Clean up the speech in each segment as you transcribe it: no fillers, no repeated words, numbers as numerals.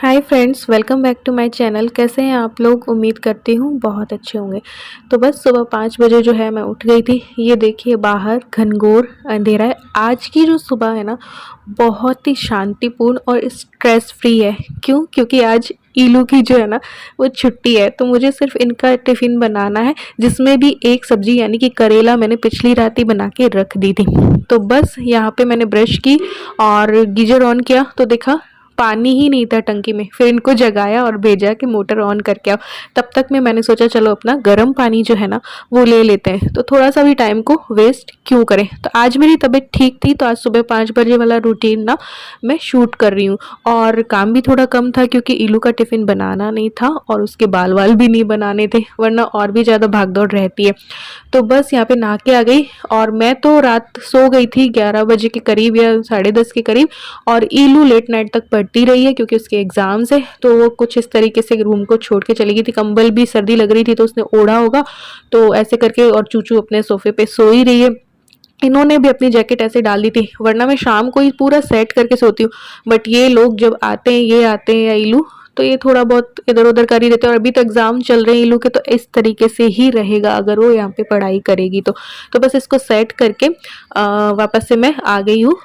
Hi friends, welcome back to my channel. कैसे हैं आप लोग? उम्मीद करती हूँ बहुत अच्छे होंगे। तो बस सुबह 5 बजे जो है मैं उठ गई थी। ये देखिए बाहर घनघोर अंधेरा है। आज की जो सुबह है ना, बहुत ही शांतिपूर्ण और स्ट्रेस फ्री है। क्यों? क्योंकि आज ईलू की जो है ना वो छुट्टी है, तो मुझे सिर्फ इनका टिफ़िन बनाना है, जिसमें भी एक सब्जी यानी कि करेला मैंने पिछली रात ही बना के रख दी थी। तो बस यहाँ पे मैंने ब्रश की और गीज़र ऑन किया तो देखा पानी ही नहीं था टंकी में। फिर इनको जगाया और भेजा कि मोटर ऑन करके आओ। तब तक में मैंने सोचा चलो अपना गर्म पानी जो है ना वो ले लेते हैं, तो थोड़ा सा भी टाइम को वेस्ट क्यों करें। तो आज मेरी तबीयत ठीक थी, तो आज सुबह 5 बजे वाला रूटीन ना मैं शूट कर रही हूँ। और काम भी थोड़ा कम था क्योंकि इलू का टिफ़िन बनाना नहीं था और उसके बाल वाल भी नहीं बनाने थे, वरना और भी ज़्यादा भाग दौड़ रहती है। तो बस यहाँ पे नहा के आ गई और मैं तो रात सो गई थी 11 बजे के करीब या 10:30 के करीब। और ईलू लेट नाइट तक पढ़ती रही है क्योंकि उसके एग्जाम्स है, तो वो कुछ इस तरीके से रूम को छोड़ के चली गई थी। कंबल भी सर्दी लग रही थी तो उसने ओढ़ा होगा, तो ऐसे करके। और चूचू अपने सोफे पे सो ही रही है। इन्होंने भी अपनी जैकेट ऐसे डाल दी थी, वरना मैं शाम को ही पूरा सेट करके सोती हूँ। बट ये लोग जब आते हैं, ये आते हैं या इलू, तो ये थोड़ा बहुत इधर उधर कर ही देते हैं। और अभी तो एग्जाम चल रहे हैं इलू के, तो इस तरीके से ही रहेगा अगर वो यहाँ पे पढ़ाई करेगी तो बस इसको सेट करके वापस से मैं आ गई हूँ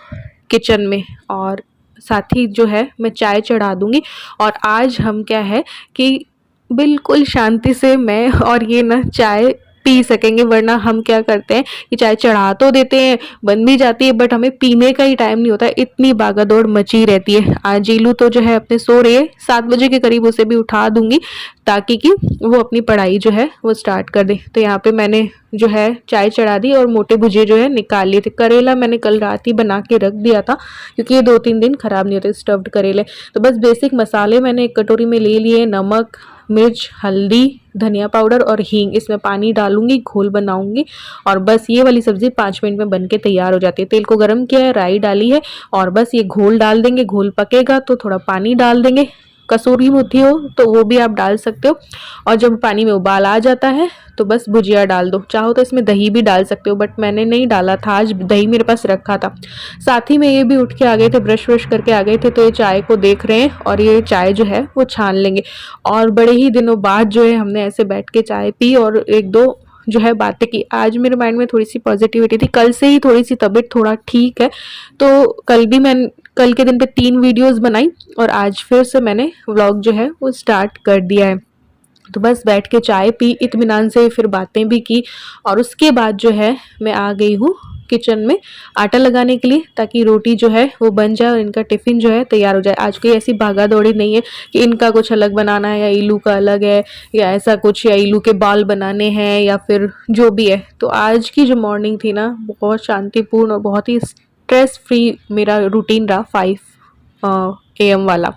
किचन में। और साथ ही जो है मैं चाय चढ़ा दूंगी। और आज हम क्या है कि बिल्कुल शांति से मैं और ये ना चाय पी सकेंगे। वरना हम क्या करते हैं कि चाय चढ़ा तो देते हैं, बन भी जाती है, बट हमें पीने का ही टाइम नहीं होता, इतनी भागदौड़ मची रहती है। आज जीलू तो जो है अपने सो रही है, 7 बजे के करीब उसे भी उठा दूंगी ताकि कि वो अपनी पढ़ाई जो है वो स्टार्ट कर दे। तो यहाँ पे मैंने जो है चाय चढ़ा दी और मोटे भुजिए जो है निकाल लिए थे। करेला मैंने कल रात ही बना के रख दिया था क्योंकि ये 2-3 दिन खराब नहीं होते स्टफ्ड करेले। तो बस बेसिक मसाले मैंने एक कटोरी में ले लिए, नमक, मिर्च, हल्दी, धनिया पाउडर और हींग। इसमें पानी डालूंगी, घोल बनाऊंगी और बस ये वाली सब्जी 5 मिनट में बन के तैयार हो जाती है। तेल को गर्म किया है, राई डाली है और बस ये घोल डाल देंगे। घोल पकेगा तो थोड़ा पानी डाल देंगे। कसूरी मेथी हो तो वो भी आप डाल सकते हो। और जब पानी में उबाल आ जाता है तो बस भुजिया डाल दो। चाहो तो इसमें दही भी डाल सकते हो, बट मैंने नहीं डाला था, आज दही मेरे पास रखा था। साथ ही में ये भी उठ के आ गए थे, ब्रश व्रश करके आ गए थे, तो ये चाय को देख रहे हैं और ये चाय जो है वो छान लेंगे। और बड़े ही दिनों बाद जो है हमने ऐसे बैठ के चाय पी और एक दो जो है बातें की। आज मेरे माइंड में थोड़ी सी पॉजिटिविटी थी, कल से ही थोड़ी सी तबीयत थोड़ा ठीक है। तो कल के दिन पे 3 वीडियोस बनाई और आज फिर से मैंने व्लॉग जो है वो स्टार्ट कर दिया है। तो बस बैठ के चाय पी इत्मीनान से, फिर बातें भी की और उसके बाद जो है मैं आ गई हूँ किचन में आटा लगाने के लिए, ताकि रोटी जो है वो बन जाए और इनका टिफ़िन जो है तैयार हो जाए। आज कोई ऐसी भागा दौड़ी नहीं है कि इनका कुछ अलग बनाना है या इलू का अलग है या ऐसा कुछ, या इलू के बाल बनाने हैं या फिर जो भी है। तो आज की जो मॉर्निंग थी ना, बहुत शांतिपूर्ण और बहुत ही स्ट्रेस फ्री मेरा रूटीन रहा 5 AM वाला।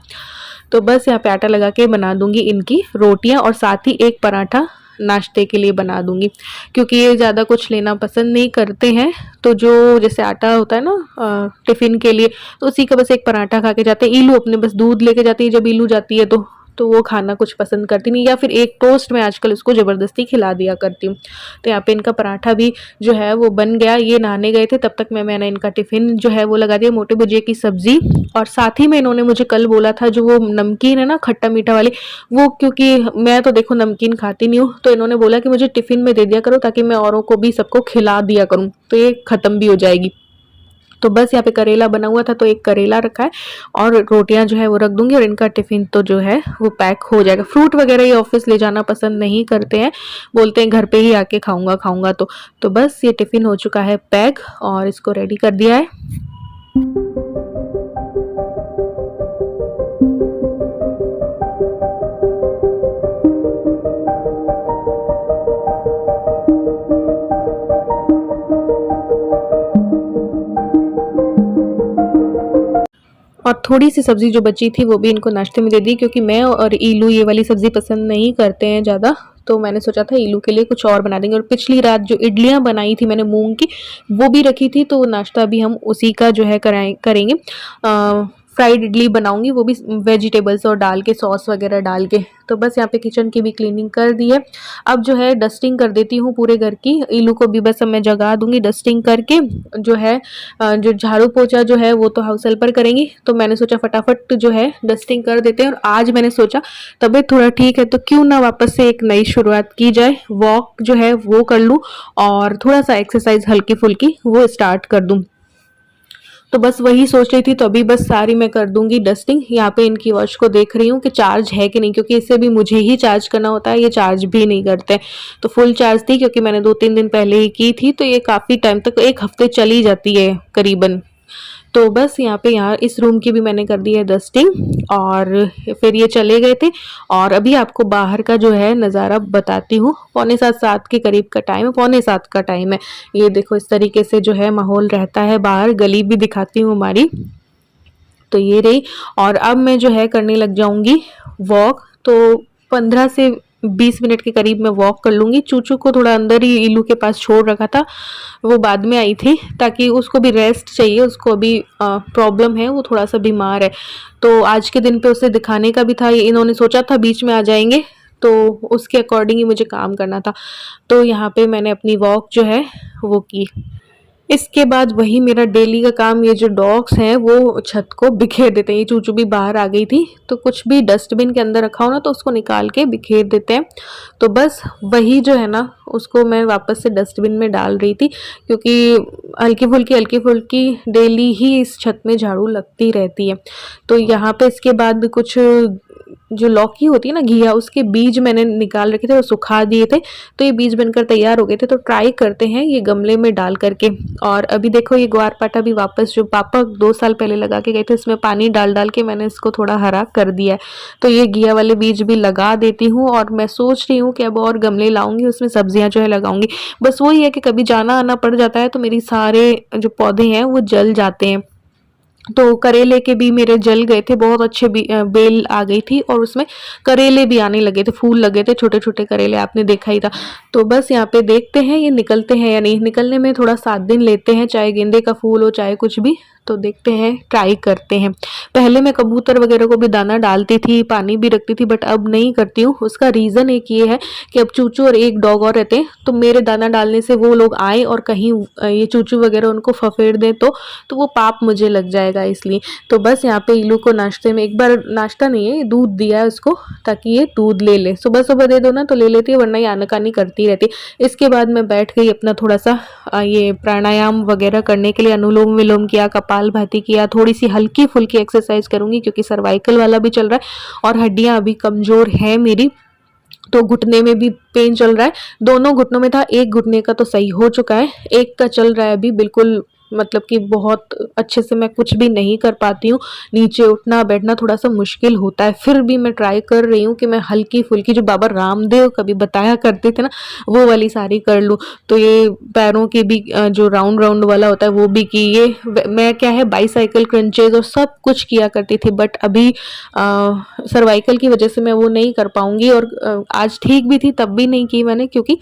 तो बस यहाँ पे आटा लगा के बना दूंगी इनकी रोटियां और साथ ही एक पराठा नाश्ते के लिए बना दूंगी, क्योंकि ये ज़्यादा कुछ लेना पसंद नहीं करते हैं। तो जो जैसे आटा होता है ना टिफ़िन के लिए, तो उसी का बस एक पराठा खा के जाते हैं। इलू अपने बस दूध लेके जाती है, जब इलू जाती है तो वो खाना कुछ पसंद करती नहीं, या फिर एक टोस्ट में आजकल उसको ज़बरदस्ती खिला दिया करती हूँ। तो यहाँ पे इनका पराठा भी जो है वो बन गया। ये नहाने गए थे, तब तक मैंने इनका टिफ़िन जो है वो लगा दिया, मोटे भुजिए की सब्ज़ी। और साथ ही में इन्होंने मुझे कल बोला था जो वो नमकीन है ना खट्टा मीठा वाली, वो क्योंकि मैं तो देखो नमकीन खाती नहीं हूँ, तो इन्होंने बोला कि मुझे टिफ़िन में दे दिया करो ताकि मैं औरों को भी सबको खिला दिया करूँ, तो ये ख़त्म भी हो जाएगी। तो बस यहाँ पे करेला बना हुआ था तो एक करेला रखा है और रोटियां जो है वो रख दूंगी और इनका टिफिन तो जो है वो पैक हो जाएगा। फ्रूट वगैरह ये ऑफिस ले जाना पसंद नहीं करते हैं, बोलते हैं घर पे ही आके खाऊंगा खाऊंगा। तो बस ये टिफिन हो चुका है पैक और इसको रेडी कर दिया है। और थोड़ी सी सब्जी जो बची थी वो भी इनको नाश्ते में दे दी, क्योंकि मैं और ईलू ये वाली सब्जी पसंद नहीं करते हैं ज़्यादा। तो मैंने सोचा था ईलू के लिए कुछ और बना देंगे। और पिछली रात जो इडलियां बनाई थी मैंने मूंग की, वो भी रखी थी, तो नाश्ता भी हम उसी का जो है करेंगे। फ्राइड इडली बनाऊंगी, वो भी वेजिटेबल्स और डाल के, सॉस वगैरह डाल के। तो बस यहाँ पे किचन की भी क्लीनिंग कर दी है। अब जो है डस्टिंग कर देती हूँ पूरे घर की। ईलू को भी बस अब मैं जगा दूंगी डस्टिंग करके। जो है जो झाड़ू पोछा जो है वो तो हाउस हेल्पर करेंगी, तो मैंने सोचा फटाफट जो है डस्टिंग कर देते हैं। और आज मैंने सोचा तबीयत थोड़ा ठीक है तो क्यों ना वापस से एक नई शुरुआत की जाए, वॉक जो है वो कर लूँ और थोड़ा सा एक्सरसाइज हल्की फुल्की वो स्टार्ट कर दूँ। तो बस वही सोच रही थी, तो अभी बस सारी मैं कर दूंगी डस्टिंग। यहाँ पे इनकी वॉच को देख रही हूँ कि चार्ज है कि नहीं, क्योंकि इसे भी मुझे ही चार्ज करना होता है, ये चार्ज भी नहीं करते। तो फुल चार्ज थी क्योंकि मैंने 2-3 दिन पहले ही की थी, तो ये काफ़ी टाइम तक, 1 हफ्ते चली जाती है करीबन। तो बस यहाँ इस रूम की भी मैंने कर दी है डस्टिंग और फिर ये चले गए थे। और अभी आपको बाहर का जो है नज़ारा बताती हूँ। 6:45-7 के करीब का टाइम है, 6:45 का टाइम है। ये देखो इस तरीके से जो है माहौल रहता है बाहर। गली भी दिखाती हूँ हमारी, तो ये रही। और अब मैं जो है करने लग जाऊंगी वॉक। तो 15 से 20 मिनट के करीब मैं वॉक कर लूँगी। चूचू को थोड़ा अंदर ही ईलू के पास छोड़ रखा था, वो बाद में आई थी, ताकि उसको भी रेस्ट चाहिए। उसको अभी प्रॉब्लम है, वो थोड़ा सा बीमार है, तो आज के दिन पे उसे दिखाने का भी था। इन्होंने सोचा था बीच में आ जाएंगे, तो उसके अकॉर्डिंग ही मुझे काम करना था। तो यहाँ पे मैंने अपनी वॉक जो है वो की। इसके बाद वही मेरा डेली का काम, ये जो डॉग्स हैं वो छत को बिखेर देते हैं। ये चूचू भी बाहर आ गई थी, तो कुछ भी डस्टबिन के अंदर रखा हो ना तो उसको निकाल के बिखेर देते हैं। तो बस वही जो है ना उसको मैं वापस से डस्टबिन में डाल रही थी, क्योंकि हल्की फुल्की डेली ही इस छत में झाड़ू लगती रहती है। तो यहाँ पे इसके बाद कुछ जो लौकी होती है ना, घिया, उसके बीज मैंने निकाल रखे थे, वो सुखा दिए थे, तो ये बीज बनकर तैयार हो गए थे। तो ट्राई करते हैं ये गमले में डाल करके। और अभी देखो ये ग्वारपाठा भी वापस, जो पापा 2 साल पहले लगा के गए थे, इसमें पानी डाल डाल के मैंने इसको थोड़ा हरा कर दिया है। तो ये घिया वाले बीज भी लगा देती हूँ। और मैं सोच रही हूँ कि अब और गमले लाऊंगी, उसमें सब्जियां जो है लगाऊंगी। बस वही है कि कभी जाना आना पड़ जाता है तो मेरी सारे जो पौधे हैं वो जल जाते हैं। तो करेले के भी मेरे जल गए थे, बहुत अच्छे बेल आ गई थी और उसमें करेले भी आने लगे थे, फूल लगे थे, छोटे छोटे करेले, आपने देखा ही था। तो बस यहाँ पे देखते हैं ये निकलते हैं या नहीं। निकलने में थोड़ा 7 दिन लेते हैं, चाहे गेंदे का फूल हो चाहे कुछ भी। तो देखते हैं, ट्राई करते हैं। पहले मैं कबूतर वगैरह को भी दाना डालती थी, पानी भी रखती थी, बट अब नहीं करती हूँ। उसका रीज़न एक ये है कि अब चूचू और एक डॉग और रहते हैं, तो मेरे दाना डालने से वो लोग आए और कहीं ये चूचू वगैरह उनको फफेड़ दें तो वो पाप मुझे लग जाएगा, इसलिए। तो बस यहाँ पे इलू को नाश्ते में, एक बार नाश्ता नहीं है, दूध दिया है उसको, ताकि ये दूध ले ले। सुबह सुबह दे दो ना तो ले लेती है, वरना ये आनाकानी करती रहती है। इसके बाद मैं बैठ गई अपना थोड़ा सा ये प्राणायाम वगैरह करने के लिए, अनुलोम विलोम किया, कपालभाति किया, थोड़ी सी हल्की फुल्की एक्सरसाइज करूंगी, क्योंकि सर्वाइकल वाला भी चल रहा है और हड्डियां अभी कमजोर है मेरी। तो घुटने में भी पेन चल रहा है, दोनों घुटनों में था। एक घुटने का तो सही हो चुका है, एक का चल रहा है अभी बिल्कुल, मतलब कि बहुत अच्छे से मैं कुछ भी नहीं कर पाती हूँ। नीचे उठना बैठना थोड़ा सा मुश्किल होता है, फिर भी मैं ट्राई कर रही हूँ कि मैं हल्की फुल्की, जो बाबा रामदेव कभी बताया करते थे ना, वो वाली सारी कर लूँ। तो ये पैरों की भी जो राउंड राउंड वाला होता है वो भी की। ये मैं क्या है, बाईसाइकिल क्रंचेज और सब कुछ किया करती थी, बट अभी सर्वाइकल की वजह से मैं वो नहीं कर पाऊंगी। और आज ठीक भी थी तब भी नहीं की मैंने, क्योंकि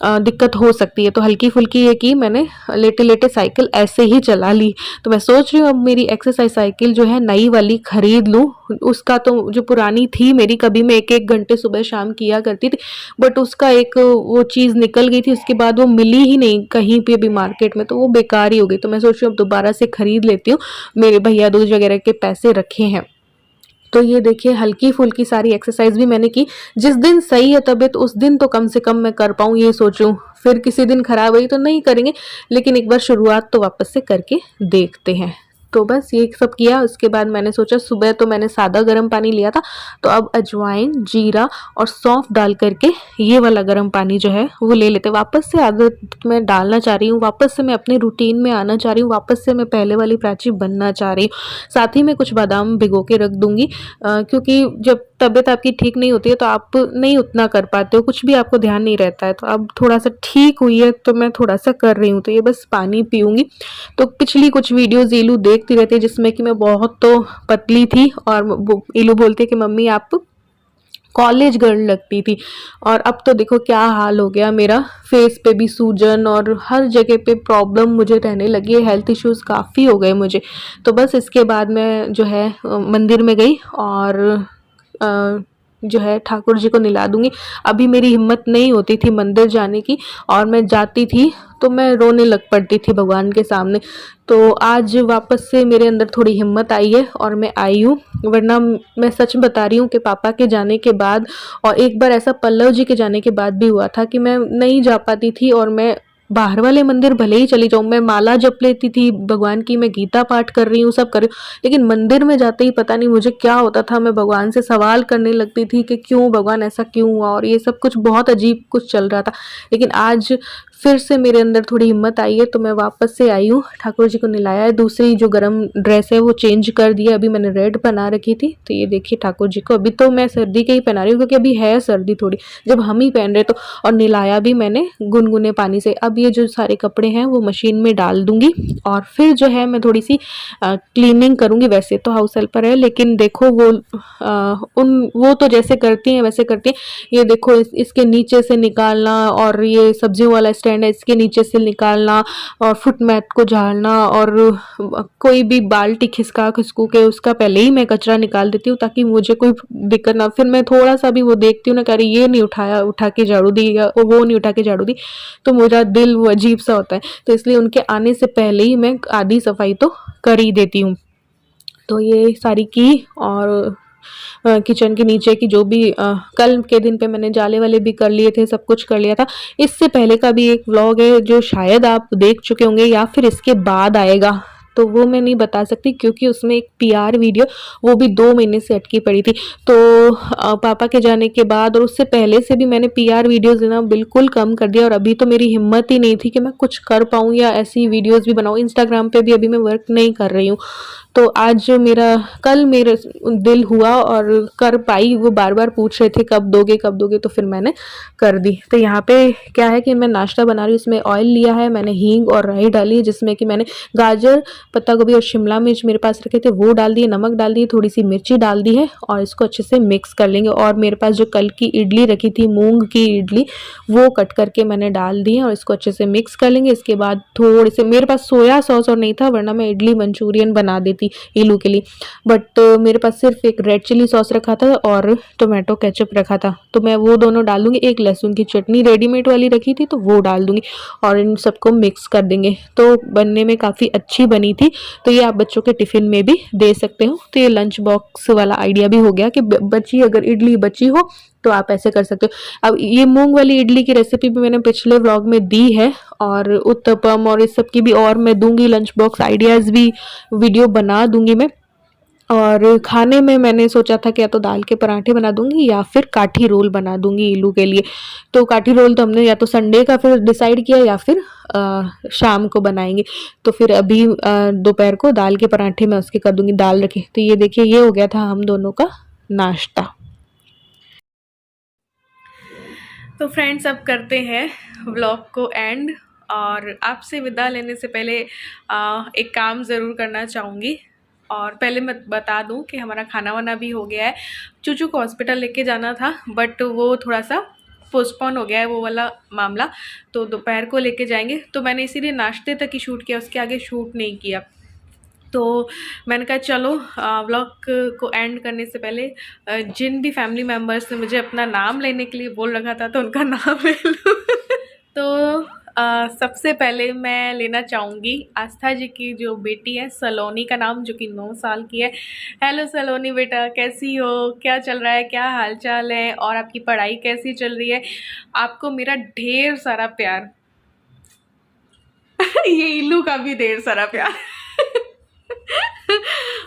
दिक्कत हो सकती है। तो हल्की फुल्की ये की मैंने, लेटे लेटे साइकिल ऐसे ही चला ली। तो मैं सोच रही हूँ अब मेरी एक्सरसाइज साइकिल जो है नई वाली खरीद लूँ। उसका तो जो पुरानी थी मेरी, कभी मैं 1-1 घंटे सुबह शाम किया करती थी, बट उसका एक वो चीज़ निकल गई थी, उसके बाद वो मिली ही नहीं कहीं पे भी मार्केट में, तो वो बेकार ही हो गई। तो मैं सोच रही हूँ अब दोबारा से खरीद लेती हूँ, मेरे भैया दूज वगैरह के पैसे रखे हैं। तो ये देखिए हल्की फुल्की सारी एक्सरसाइज भी मैंने की। जिस दिन सही है तबीयत उस दिन तो कम से कम मैं कर पाऊँ ये सोचूँ, फिर किसी दिन खराब हुई तो नहीं करेंगे, लेकिन एक बार शुरुआत तो वापस से करके देखते हैं। तो बस ये सब किया। उसके बाद मैंने सोचा, सुबह तो मैंने सादा गर्म पानी लिया था, तो अब अजवाइन, जीरा और सौंफ डाल करके ये वाला गर्म पानी जो है वो ले लेते। वापस से आदत मैं डालना चाह रही हूँ, वापस से मैं अपने रूटीन में आना चाह रही हूँ, वापस से मैं पहले वाली प्राची बनना चाह रही हूँ। साथ ही में कुछ बादाम भिगो के रख दूंगी, क्योंकि जब तबीयत आपकी ठीक नहीं होती है तो आप नहीं उतना कर पाते हो, कुछ भी आपको ध्यान नहीं रहता है। तो अब थोड़ा सा ठीक हुई है तो मैं थोड़ा सा कर रही हूँ, तो ये बस पानी पीऊँगी। तो पिछली कुछ वीडियोज़ ईलू देखती रहती है जिसमें कि मैं बहुत तो पतली थी, और ईलू बोलती है कि मम्मी आप कॉलेज गर्ल लगती थी, और अब तो देखो क्या हाल हो गया मेरा। फेस पे भी सूजन और हर जगह पे प्रॉब्लम मुझे रहने लगी है, हेल्थ इश्यूज़ काफ़ी हो गए मुझे। तो बस इसके बाद मैं जो है मंदिर में गई और जो है ठाकुर जी को निला दूंगी। अभी मेरी हिम्मत नहीं होती थी मंदिर जाने की, और मैं जाती थी तो मैं रोने लग पड़ती थी भगवान के सामने। तो आज वापस से मेरे अंदर थोड़ी हिम्मत आई है और मैं आई हूँ, वरना मैं सच बता रही हूँ कि पापा के जाने के बाद, और एक बार ऐसा पल्लव जी के जाने के बाद भी हुआ था कि मैं नहीं जा पाती थी, और मैं बाहर वाले मंदिर भले ही चली जाऊँ, मैं माला जप लेती थी भगवान की, मैं गीता पाठ कर रही हूँ, सब कर रही हूँ, लेकिन मंदिर में जाते ही पता नहीं मुझे क्या होता था, मैं भगवान से सवाल करने लगती थी कि क्यों भगवान ऐसा क्यों हुआ, और ये सब कुछ बहुत अजीब कुछ चल रहा था। लेकिन आज फिर से मेरे अंदर थोड़ी हिम्मत आई है, तो मैं वापस से आई हूँ, ठाकुर जी को निलाया है। दूसरी जो गरम ड्रेस है वो चेंज कर दिया, अभी मैंने रेड पहना रखी थी, तो ये देखिए ठाकुर जी को। अभी तो मैं सर्दी के ही पहना रही हूँ क्योंकि अभी है सर्दी थोड़ी, जब हम ही पहन रहे तो। और निलाया भी मैंने गुनगुने पानी से। अब ये जो सारे कपड़े हैं वो मशीन में डाल दूंगी, और फिर जो है मैं थोड़ी सी क्लीनिंग करूंगी। वैसे तो हाउस हेल्पर है, लेकिन देखो वो तो जैसे करती हैं वैसे करती हैं। ये देखो इसके नीचे से निकालना, और ये सब्जियों वाला स्टैंड है इसके नीचे से निकालना, और फुट मैट को झाड़ना, और कोई भी बाल्टी खिसका खिसकू के उसका पहले ही मैं कचरा निकाल देती हूँ ताकि मुझे कोई दिक्कत ना। फिर मैं थोड़ा सा भी वो देखती हूँ ना, कह रही ये नहीं उठा के झाड़ू दी, या वो नहीं उठा के झाड़ू दी, तो मेरा दिल वो अजीब सा होता है। तो इसलिए उनके आने से पहले ही मैं आधी सफाई तो कर ही देती हूँ। तो ये सारी की, और किचन के नीचे की जो भी कल के दिन पे मैंने जाले वाले भी कर लिए थे, सब कुछ कर लिया था। इससे पहले का भी एक व्लॉग है जो शायद आप देख चुके होंगे, या फिर इसके बाद आएगा, तो वो मैं नहीं बता सकती क्योंकि उसमें एक पीआर वीडियो वो भी 2 महीने से अटकी पड़ी थी। तो पापा के जाने के बाद और उससे पहले से भी मैंने पीआर वीडियोस देना बिल्कुल कम कर दिया, और अभी तो मेरी हिम्मत ही नहीं थी कि मैं कुछ कर पाऊँ या ऐसी वीडियोस भी बनाऊँ। इंस्टाग्राम पे भी अभी मैं वर्क नहीं कर रही हूँ। तो आज कल मेरा दिल हुआ और कर पाई। वो बार बार पूछ रहे थे कब दोगे, तो फिर मैंने कर दी। तो यहाँ पे क्या है कि मैं नाश्ता बना रही हूँ। इसमें ऑयल लिया है मैंने, हींग और राई डाली है, जिसमें कि मैंने गाजर, पत्ता गोभी और शिमला मिर्च मेरे पास रखे थे वो डाल दिए, नमक डाल दिए, थोड़ी सी मिर्ची डाल दी है, और इसको अच्छे से मिक्स कर लेंगे। और मेरे पास जो कल की इडली रखी थी, मूंग की इडली, वो कट करके मैंने डाल दी है, और इसको अच्छे से मिक्स कर लेंगे। इसके बाद थोड़े से, मेरे पास सोया सॉस और नहीं था, वरना मैं इडली मंचूरियन बना देती ईलू के लिए, बट मेरे पास सिर्फ एक रेड चिली सॉस रखा था और टोमेटो केचप रखा था, तो मैं वो दोनों डाल दूंगी। एक लहसुन की चटनी रेडीमेड वाली रखी थी तो वो डाल दूंगी, और इन सबको मिक्स कर देंगे। तो बनने में काफ़ी अच्छी बनी थी। तो ये आप बच्चों के टिफ़िन में भी दे सकते हो। तो ये लंच बॉक्स वाला आइडिया भी हो गया कि बची, अगर इडली बची हो तो आप ऐसे कर सकते हो। अब ये मूंग वाली इडली की रेसिपी भी मैंने पिछले व्लॉग में दी है, और उत्तपम और इस सब की भी और मैं दूंगी, लंच बॉक्स आइडियाज़ भी वीडियो बना दूंगी मैं। और खाने में मैंने सोचा था कि या तो दाल के पराठे बना दूंगी या फिर काठी रोल बना दूंगी इलू के लिए। तो काठी रोल तो हमने या तो संडे का फिर डिसाइड किया, या फिर शाम को बनाएंगे। तो फिर अभी दोपहर को दाल के पराठे मैं उसके कर दूंगी, दाल रखी। तो ये देखिए, ये हो गया था हम दोनों का नाश्ता। तो फ्रेंड्स, अब करते हैं व्लॉग को एंड, और आपसे विदा लेने से पहले एक काम ज़रूर करना चाहूँगी। और पहले मैं बता दूं कि हमारा खाना वाना भी हो गया है। चूचू को हॉस्पिटल लेके जाना था, बट वो थोड़ा सा पोस्टपोन हो गया है वो वाला मामला, तो दोपहर को लेके जाएंगे। तो मैंने इसीलिए नाश्ते तक ही शूट किया, उसके आगे शूट नहीं किया। तो मैंने कहा चलो व्लॉग को एंड करने से पहले जिन भी फैमिली मेम्बर्स ने मुझे अपना नाम लेने के लिए बोल रखा था, तो उनका नाम ले लूँ। तो सबसे पहले मैं लेना चाहूँगी आस्था जी की जो बेटी है सलोनी का नाम, जो कि 9 साल की है। हेलो सलोनी बेटा, कैसी हो? क्या चल रहा है? क्या हाल-चाल है? और आपकी पढ़ाई कैसी चल रही है? आपको मेरा ढेर सारा प्यार। ये इल्लू का भी ढेर सारा प्यार।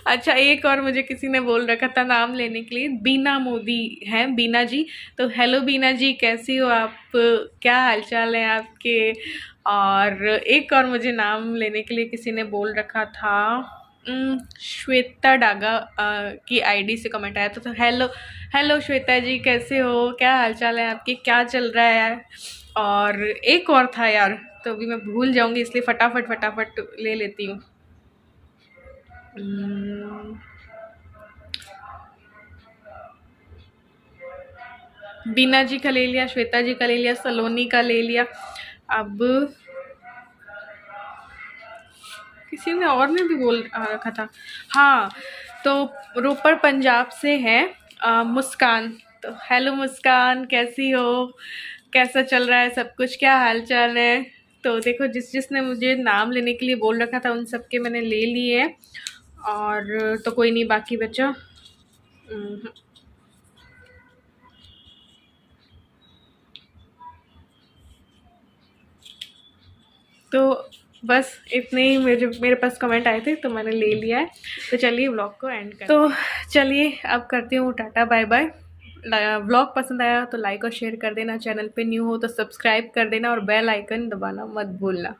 अच्छा, एक और मुझे किसी ने बोल रखा था नाम लेने के लिए, बीना मोदी हैं, बीना जी। तो हेलो बीना जी, कैसी हो आप? क्या हालचाल है आपके? और एक और मुझे नाम लेने के लिए किसी ने बोल रखा था, श्वेता डागा की आईडी से कमेंट आया था। तो हेलो हेलो श्वेता जी, कैसे हो? क्या हालचाल है आपके? क्या चल रहा है? और एक और था यार, तो अभी मैं भूल जाऊंगी, इसलिए फटाफट फटाफट ले लेती हूँ। बीना जी का ले लिया, श्वेता जी का ले लिया, सलोनी का ले लिया। अब किसी ने और ने भी बोल रखा था। हाँ, तो रोपड़ पंजाब से है मुस्कान। तो हेलो मुस्कान, कैसी हो? कैसा चल रहा है सब कुछ? क्या हाल चाल है? तो देखो, जिसने मुझे नाम लेने के लिए बोल रखा था उन सब के मैंने ले लिए हैं। और तो कोई नहीं बाकी बचा। तो बस इतने ही मेरे पास कमेंट आए थे, तो मैंने ले लिया है। तो चलिए व्लॉग को एंड कर। तो चलिए अब करती हूँ टाटा बाय बाय। व्लॉग पसंद आया तो लाइक और शेयर कर देना, चैनल पे न्यू हो तो सब्सक्राइब कर देना और बेल आइकन दबाना मत भूलना।